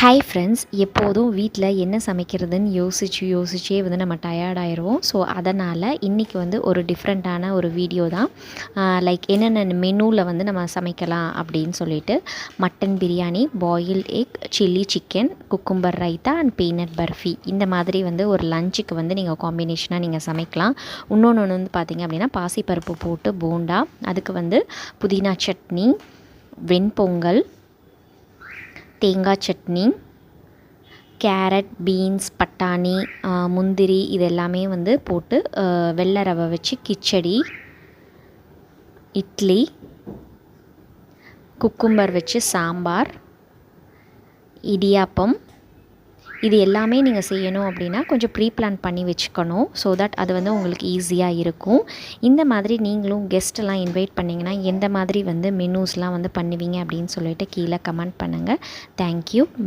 Hi friends, எப்போதும் வீட்டில் என்ன சமைக்கிறதுன்னு யோசிச்சே வந்து நம்ம டயர்ட் ஆயிடுவோம். ஸோ அதனால் இன்றைக்கி வந்து ஒரு டிஃப்ரெண்ட்டான ஒரு வீடியோ தான். லைக் என்னென்ன மெனுவில் வந்து நம்ம சமைக்கலாம் அப்படின்னு சொல்லிட்டு, mutton biryani, boiled egg, chilli chicken, cucumber raita and peanut barfi, இந்த மாதிரி வந்து ஒரு லஞ்சுக்கு வந்து நீங்கள் காம்பினேஷனாக நீங்கள் சமைக்கலாம். இன்னொன்று வந்து பார்த்திங்க அப்படின்னா, பாசிப்பருப்பு போட்டு போண்டா, அதுக்கு வந்து புதினா சட்னி, வெண்பொங்கல், தேங்காய் சட்னி, கேரட், பீன்ஸ், பட்டாணி, முந்திரி, இது எல்லாமே வந்து போட்டு வெள்ளை ரவை வச்சு கிச்சடி, இட்லி, குக்கும்பர் வச்சு சாம்பார், இடியாப்பம், இது எல்லாமே நீங்கள் செய்யணும் அப்படின்னா கொஞ்சம் ப்ரீ பிளான் பண்ணி வச்சுக்கணும். ஸோ தட் அது வந்து உங்களுக்கு ஈஸியாக இருக்கும். இந்த மாதிரி நீங்களும் கெஸ்ட்டெல்லாம் இன்வைட் பண்ணிங்கன்னா எந்த மாதிரி வந்து மெனூஸ்லாம் வந்து பண்ணுவீங்க அப்படின்னு சொல்லிட்டு கீழே கமெண்ட் பண்ணுங்கள். தேங்க்யூ.